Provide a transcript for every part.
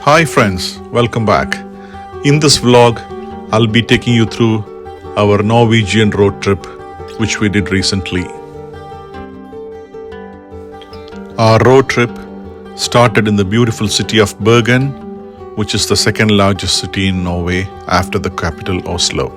Hi friends, welcome back. In this vlog, I'll be taking you through our Norwegian road trip which we did recently. Our road trip started in the beautiful city of Bergen, which is the second largest city in Norway after the capital Oslo.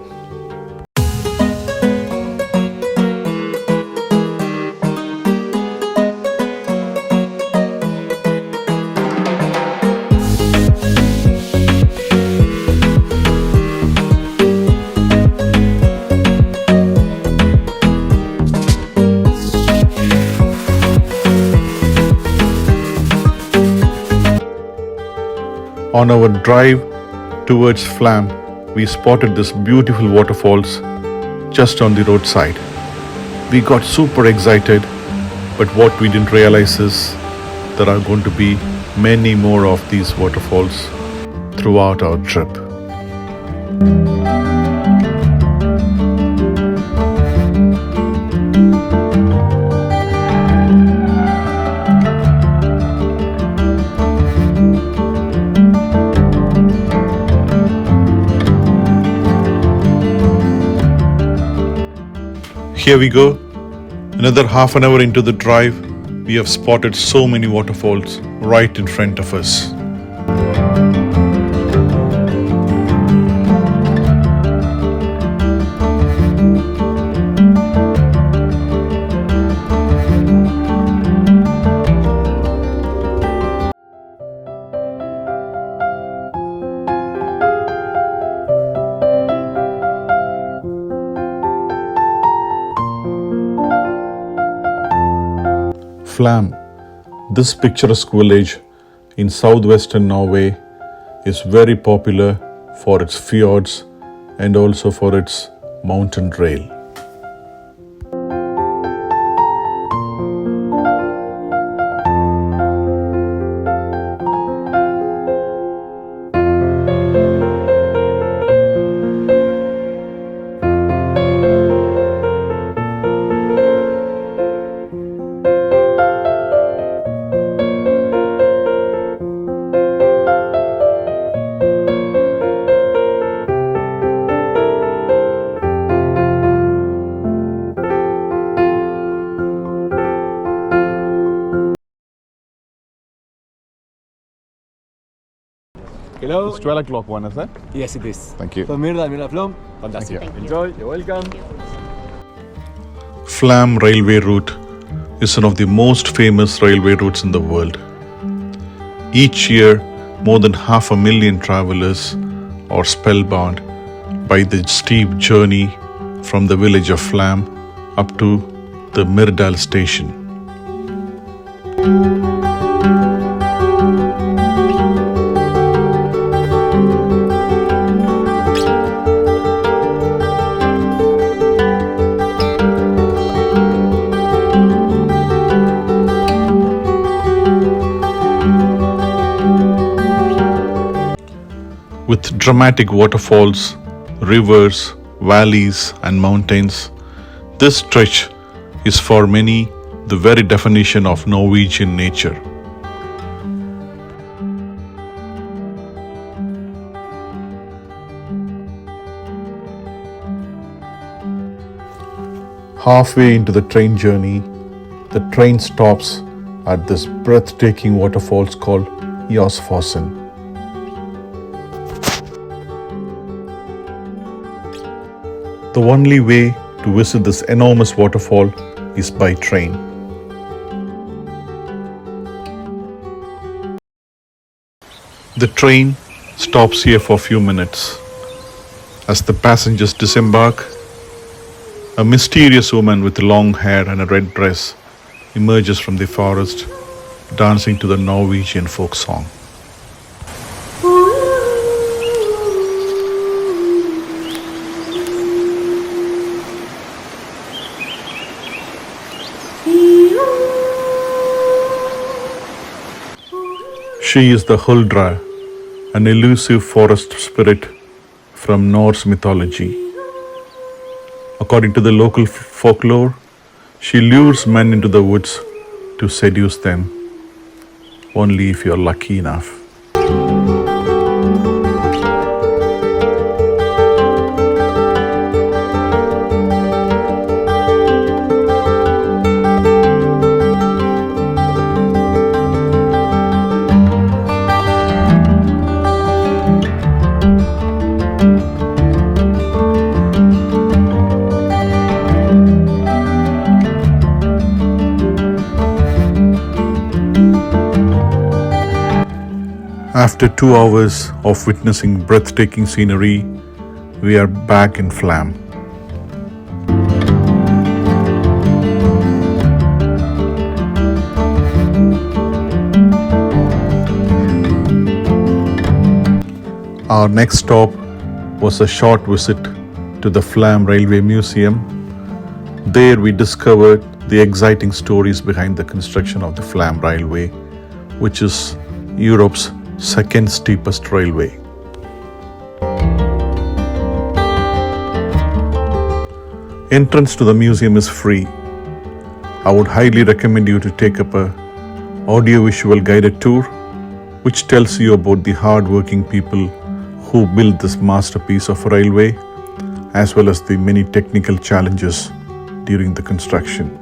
On our drive towards Flam, we spotted this beautiful waterfalls just on the roadside. We got super excited, but what we didn't realize is there are going to be many more of these waterfalls throughout our trip. Here we go. Another half an hour into the drive, we have spotted so many waterfalls right in front of us. Flam, this picturesque village in southwestern Norway, is very popular for its fjords and also for its mountain trail. Hello. It's 12 o'clock one, is it? Yes, it is. Thank you. So Mirda Flam. Fantastic. Thank Enjoy. You're welcome. Flam railway route is one of the most famous railway routes in the world. Each year, more than 500,000 travelers are spellbound by the steep journey from the village of Flam up to the Myrdal station. With dramatic waterfalls, rivers, valleys, and mountains, this stretch is for many the very definition of Norwegian nature. Halfway into the train journey, the train stops at this breathtaking waterfalls called Josfossen. The only way to visit this enormous waterfall is by train. The train stops here for a few minutes. As the passengers disembark, a mysterious woman with long hair and a red dress emerges from the forest, dancing to the Norwegian folk song. She is the Huldra, an elusive forest spirit from Norse mythology. According to the local folklore, she lures men into the woods to seduce them, only if you're lucky enough. After 2 hours of witnessing breathtaking scenery, we are back in Flam. Our next stop was a short visit to the Flam Railway Museum. There we discovered the exciting stories behind the construction of the Flam Railway, which is Europe's second steepest railway. Entrance to the museum is free. I would highly recommend you to take up a audiovisual guided tour which tells you about the hard-working people who built this masterpiece of a railway, as well as the many technical challenges during the construction.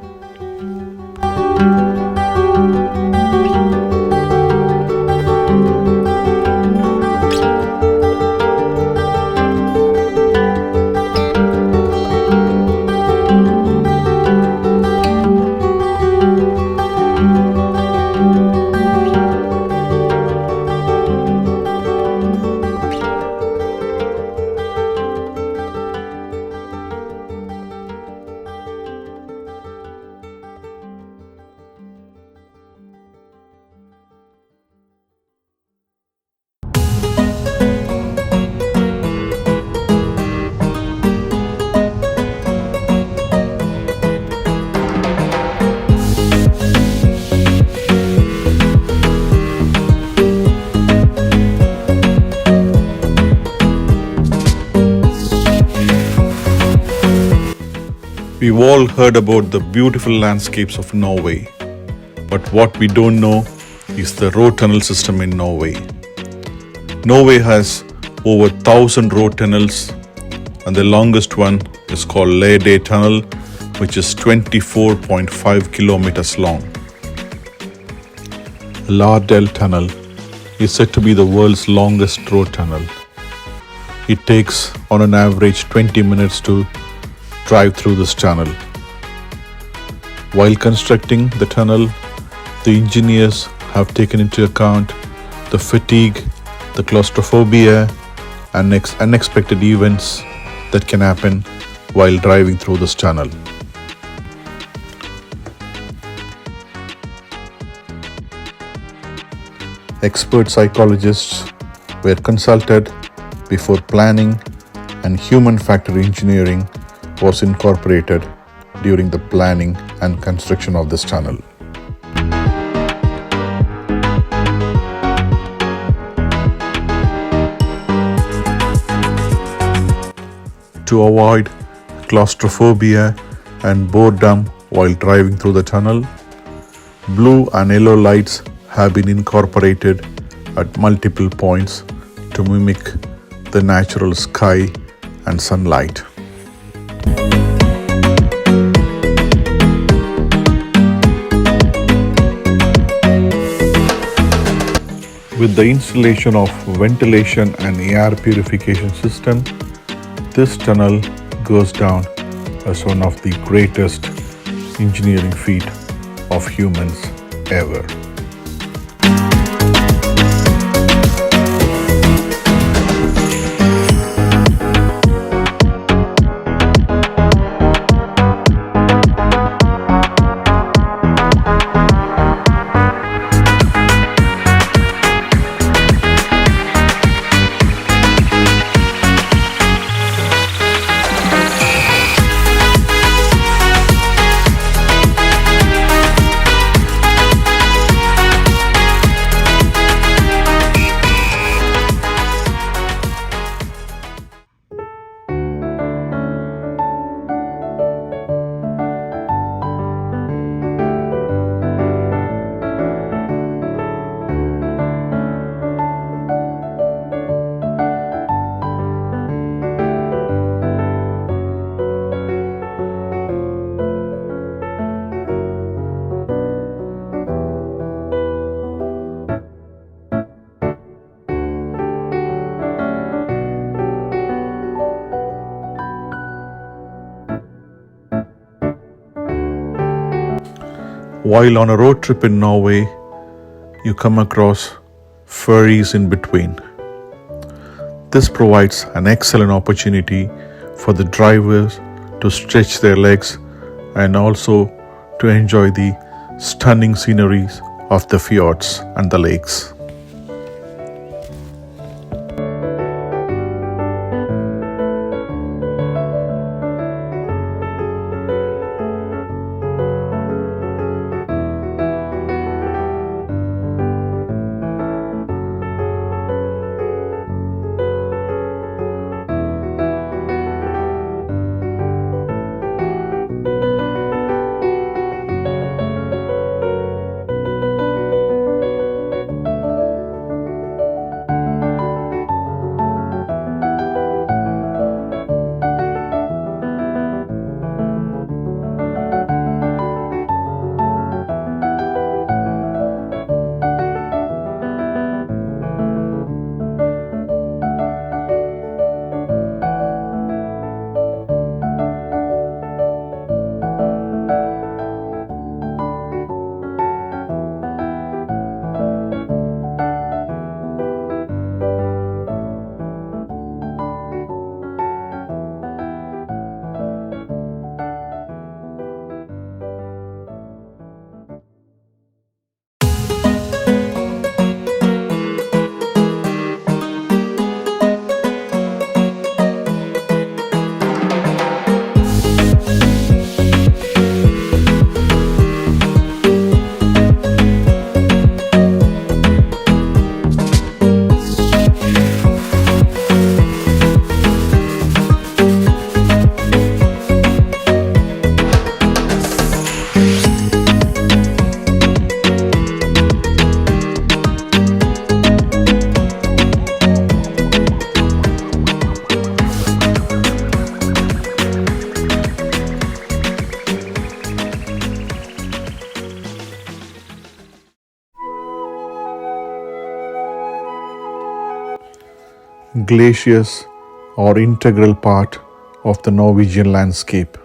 We've all heard about the beautiful landscapes of Norway, but what we don't know is the road tunnel system in Norway. Norway has over 1,000 road tunnels, and the longest one is called Lade Tunnel, which is 24.5 kilometers long. Lardell Tunnel is said to be the world's longest road tunnel. It takes on an average 20 minutes to drive through this tunnel. While constructing the tunnel, the engineers have taken into account the fatigue, the claustrophobia, and unexpected events that can happen while driving through this tunnel. Expert psychologists were consulted before planning, and human factor engineering was incorporated during the planning and construction of this tunnel. To avoid claustrophobia and boredom while driving through the tunnel, blue and yellow lights have been incorporated at multiple points to mimic the natural sky and sunlight. With the installation of ventilation and air purification system, this tunnel goes down as one of the greatest engineering feat of humans ever. While on a road trip in Norway, you come across ferries in between. This provides an excellent opportunity for the drivers to stretch their legs and also to enjoy the stunning sceneries of the fjords and the lakes. Glaciers are integral part of the Norwegian landscape.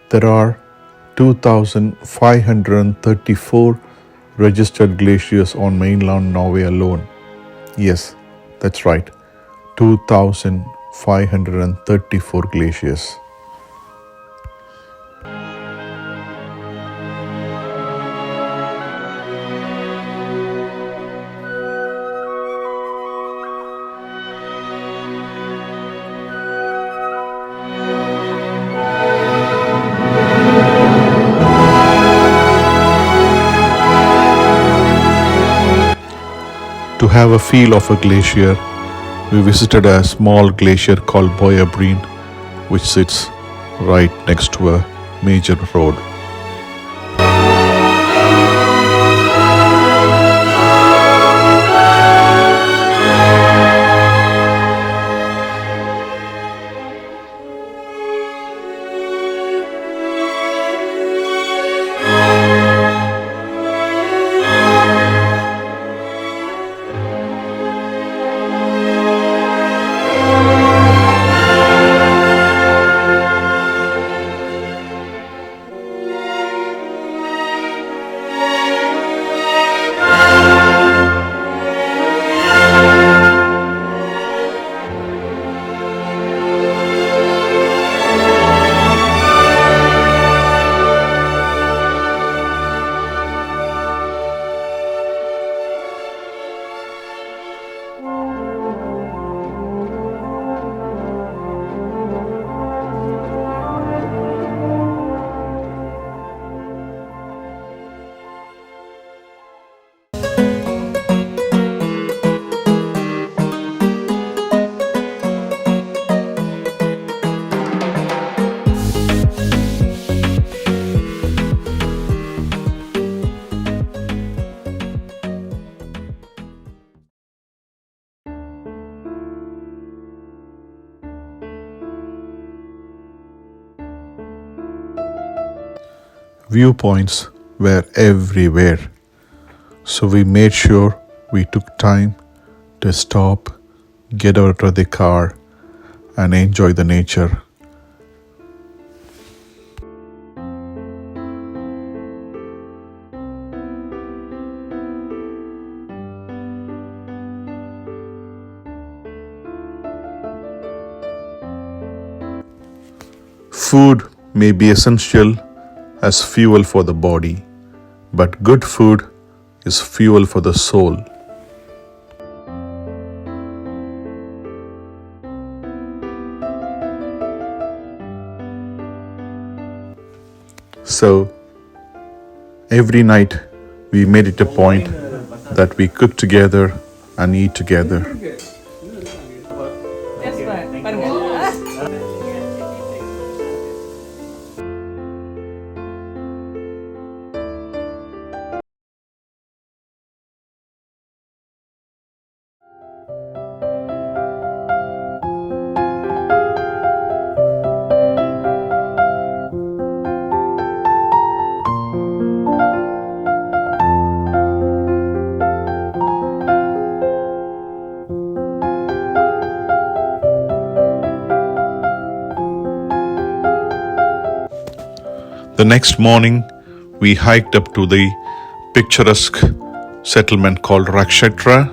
There are 2,534 registered glaciers on mainland Norway alone. Yes, that's right, 2,534 glaciers. To have a feel of a glacier, we visited a small glacier called Boyabreen, which sits right next to a major road. Viewpoints were everywhere, so we made sure we took time to stop, get out of the car, and enjoy the nature. Food may be essential as fuel for the body, but good food is fuel for the soul. So, every night we made it a point that we cook together and eat together. The next morning, we hiked up to the picturesque settlement called Rakshetra.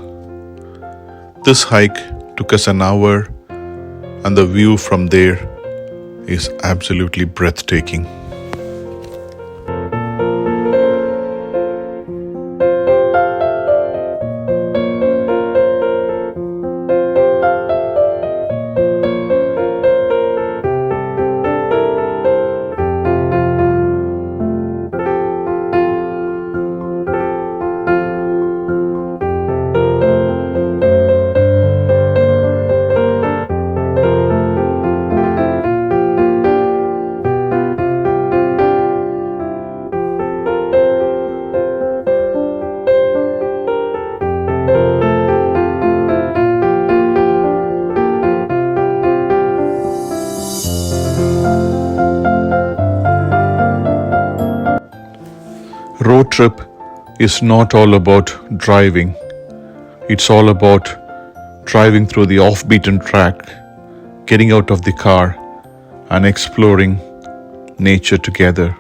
This hike took us an hour, and the view from there is absolutely breathtaking. Road trip is not all about driving. It's all about driving through the off-beaten track, getting out of the car, and exploring nature together.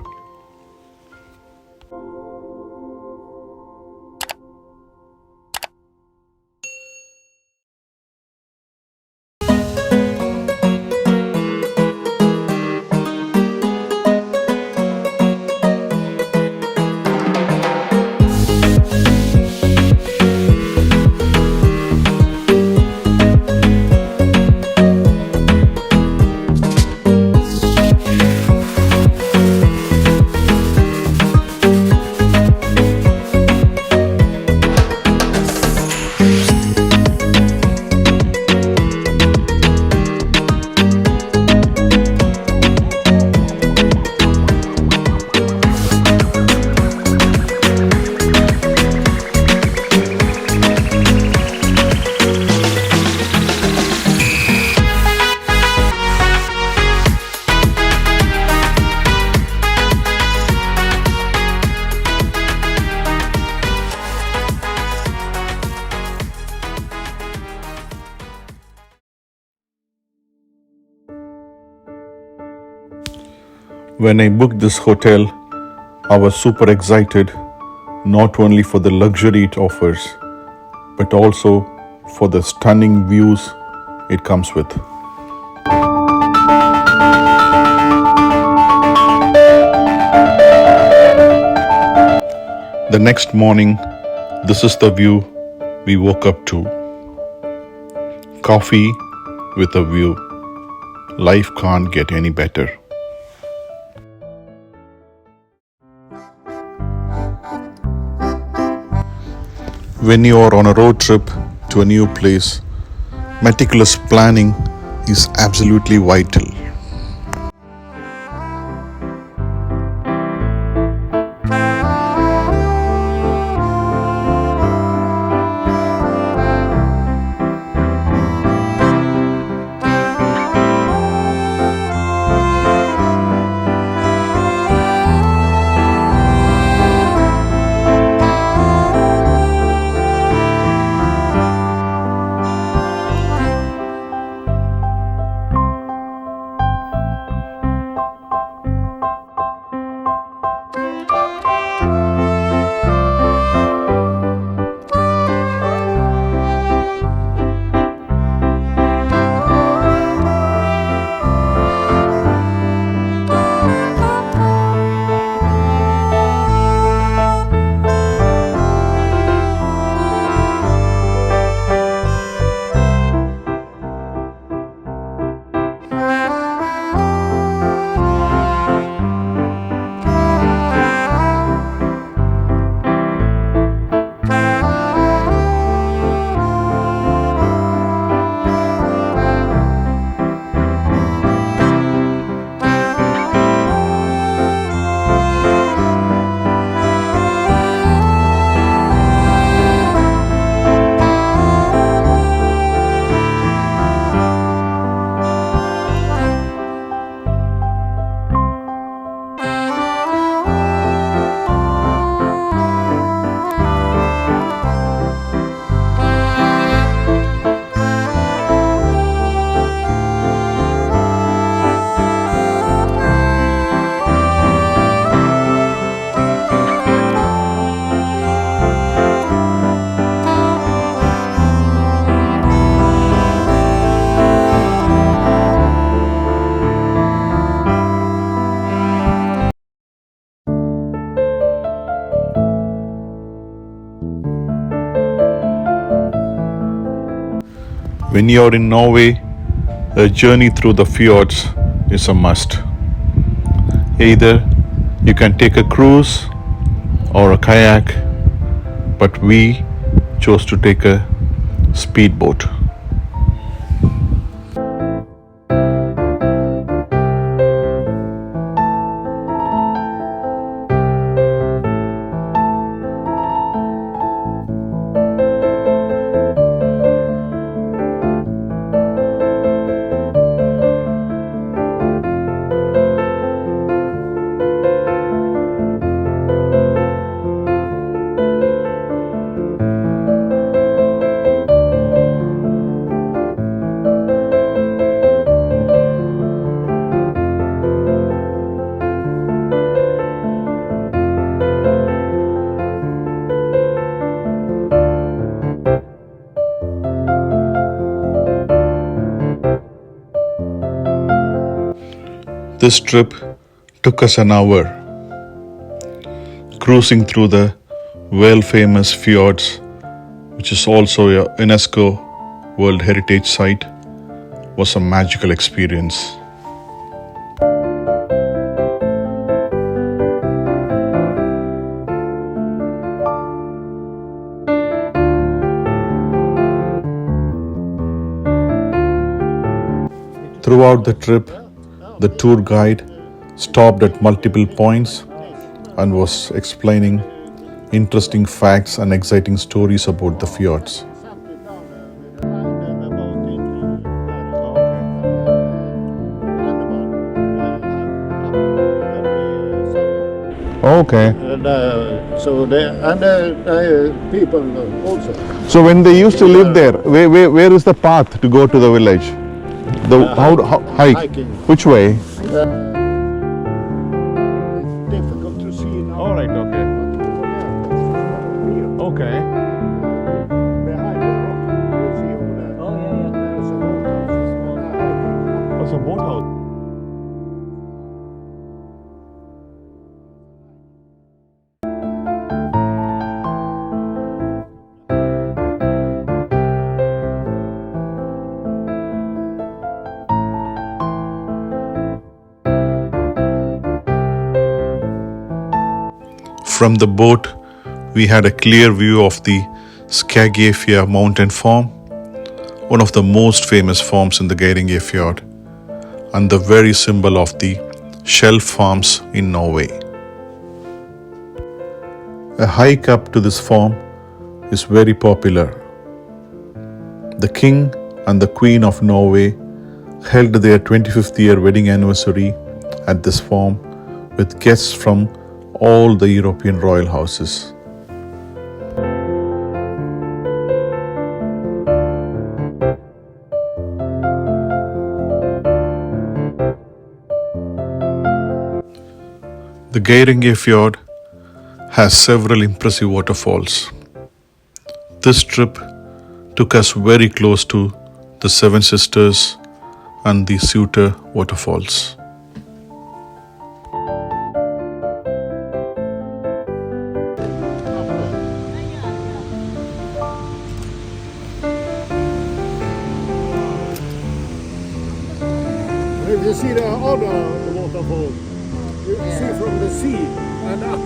When I booked this hotel, I was super excited, not only for the luxury it offers, but also for the stunning views it comes with. The next morning, this is the view we woke up to. Coffee with a view. Life can't get any better. When you are on a road trip to a new place, meticulous planning is absolutely vital. When you're in Norway, a journey through the fjords is a must. Either you can take a cruise or a kayak, but we chose to take a speedboat. This trip took us an hour. Cruising through the world-famous fjords, which is also a UNESCO World Heritage Site, was a magical experience. Throughout the trip, the tour guide stopped at multiple points and was explaining interesting facts and exciting stories about the fjords. Okay. And people also. So when they used to live there, where is the path to go to the village? How hike? Hiking. Which way? It's difficult to see now. All right. Okay. Okay. Behind the rock, you see over there. Oh, yeah. There's a boathouse. That's a boathouse. From the boat, we had a clear view of the Geirangerfjord mountain farm, one of the most famous farms in the Geirangerfjord, and the very symbol of the shelf farms in Norway. A hike up to this farm is very popular. The King and the Queen of Norway held their 25th year wedding anniversary at this farm with guests from all the European royal houses. The Geirangerfjord has several impressive waterfalls. This trip took us very close to the Seven Sisters and the Suter waterfalls. If you see the other waterfall, you see from the sea and up.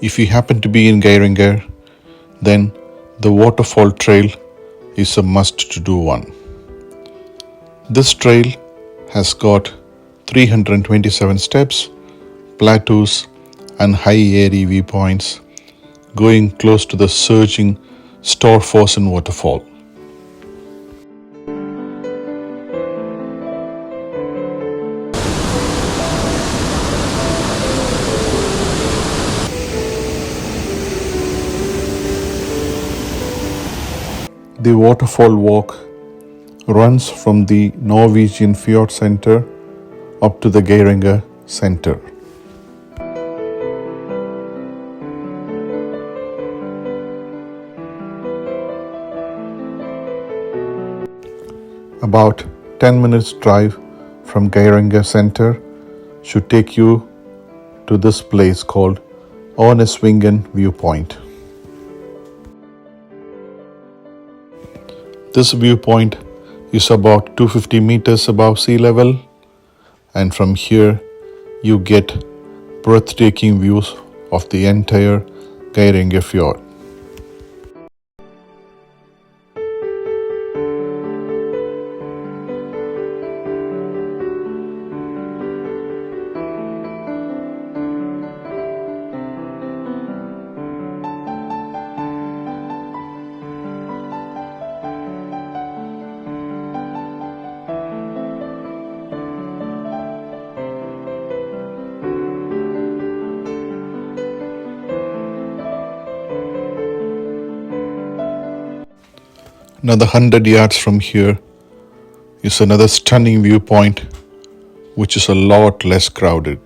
If you happen to be in Geiranger, then the waterfall trail is a must to do one. This trail has got 327 steps, plateaus and high airy viewpoints going close to the surging Storforsen waterfall. The waterfall walk runs from the Norwegian Fjord center up to the Geiranger center. About 10 minutes drive from Geiranger center should take you to this place called Ornesvingen viewpoint. This viewpoint is about 250 meters above sea level, and from here you get breathtaking views of the entire Geirangerfjord. Another 100 yards from here is another stunning viewpoint, which is a lot less crowded.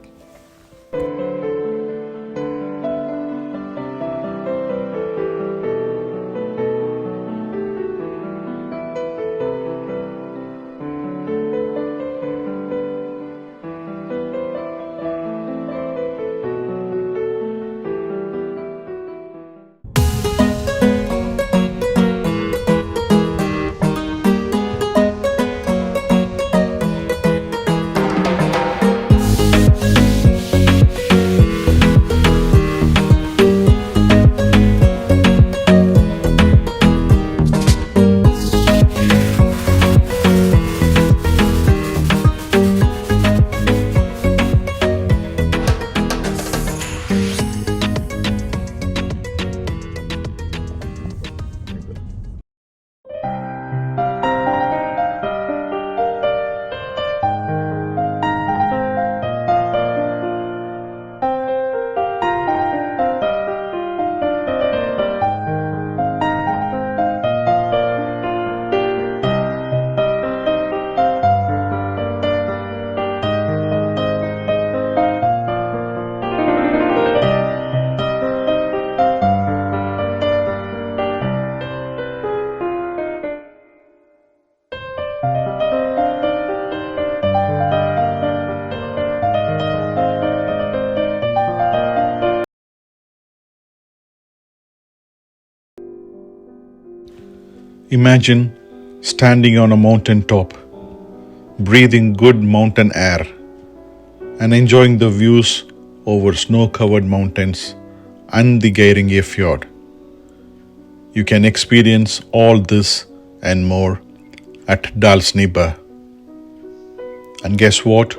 Imagine standing on a mountain top, breathing good mountain air, and enjoying the views over snow-covered mountains and the Geirangerfjord. You can experience all this and more at Dalsnibba. And guess what?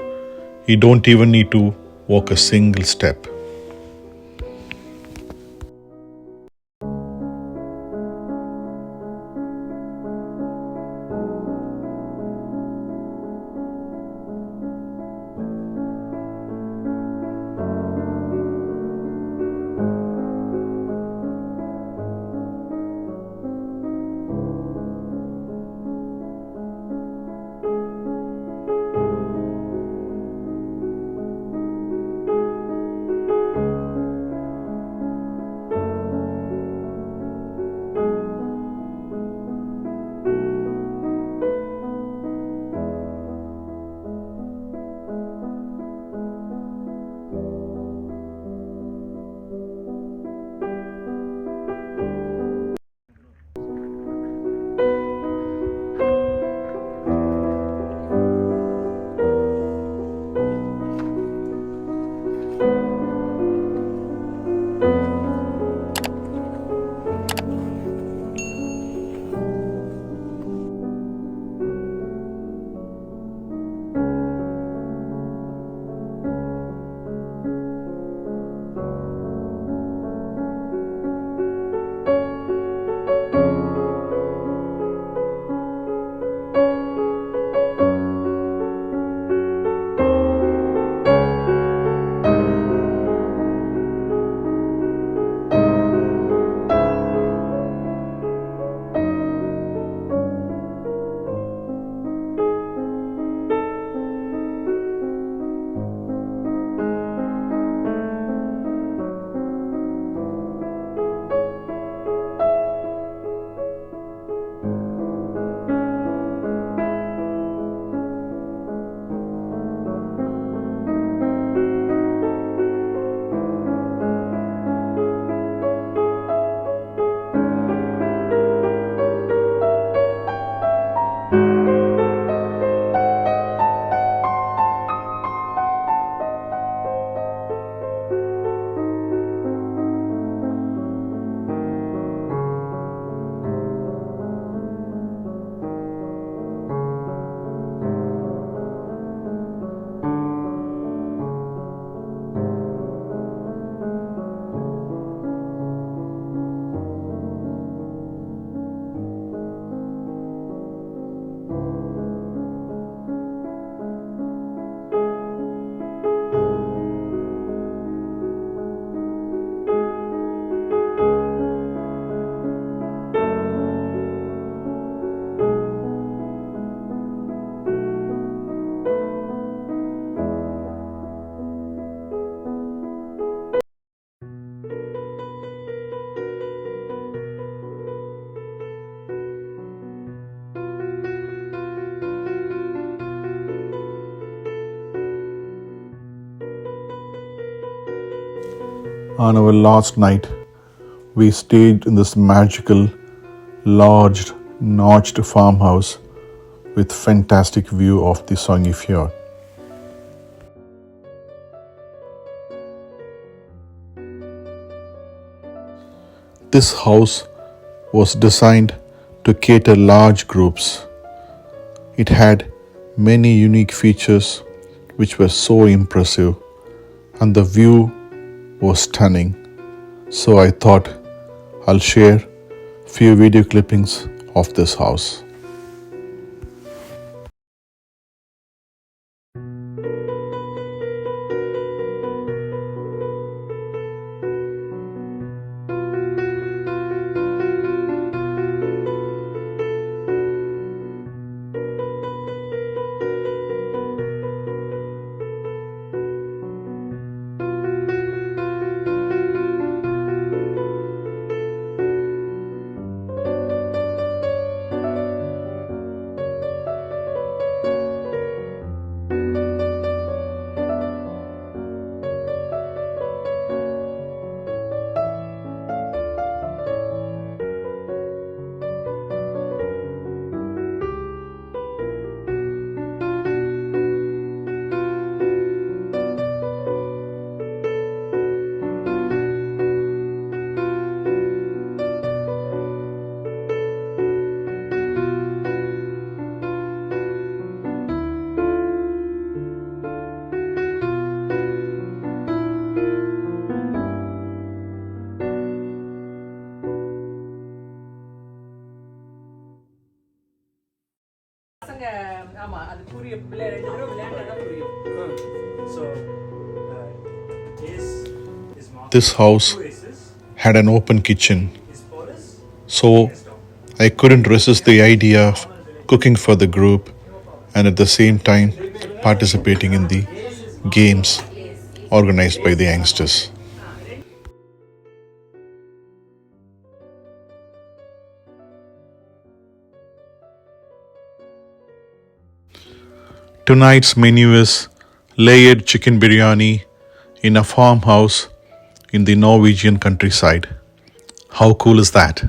You don't even need to walk a single step. On our last night, we stayed in this magical, large, notched farmhouse with fantastic view of the Fjord. This house was designed to cater large groups. It had many unique features which were so impressive, and the view was stunning. So I thought I'll share few video clippings of this house. This house had an open kitchen, so I couldn't resist the idea of cooking for the group and at the same time participating in the games organized by the youngsters. Tonight's menu is layered chicken biryani in a farmhouse in the Norwegian countryside. How cool is that?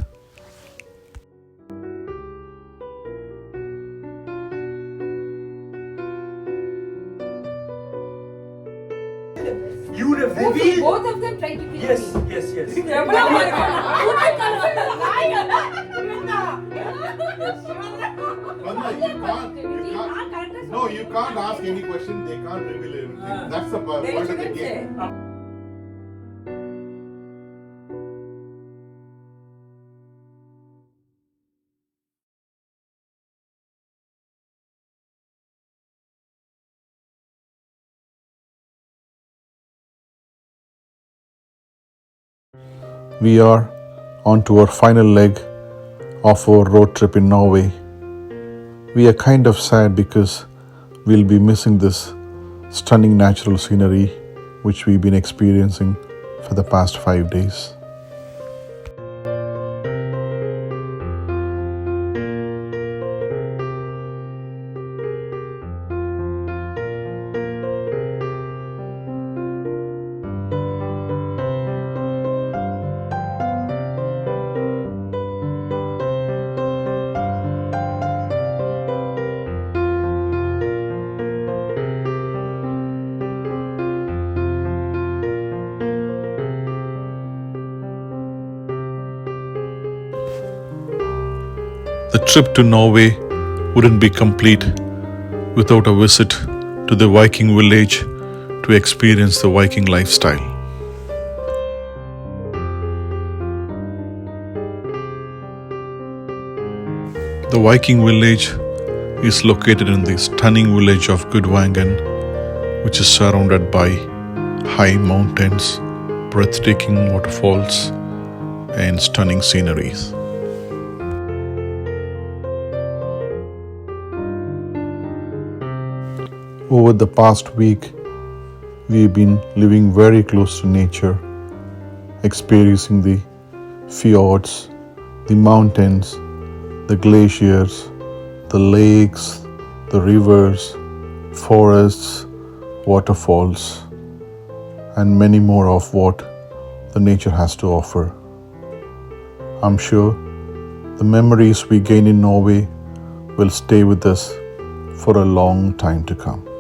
You would have revealed. Both of them tried to kill Yes, me. yes, yes. No, you can't ask any question. They can't reveal everything. That's the point of the game. We are on to our final leg of our road trip in Norway. We are kind of sad because we'll be missing this stunning natural scenery which we've been experiencing for the past 5 days. The trip to Norway wouldn't be complete without a visit to the Viking village to experience the Viking lifestyle. The Viking village is located in the stunning village of Gudvangen, which is surrounded by high mountains, breathtaking waterfalls, and stunning sceneries. Over the past week, we've been living very close to nature, experiencing the fjords, the mountains, the glaciers, the lakes, the rivers, forests, waterfalls, and many more of what the nature has to offer. I'm sure the memories we gain in Norway will stay with us for a long time to come.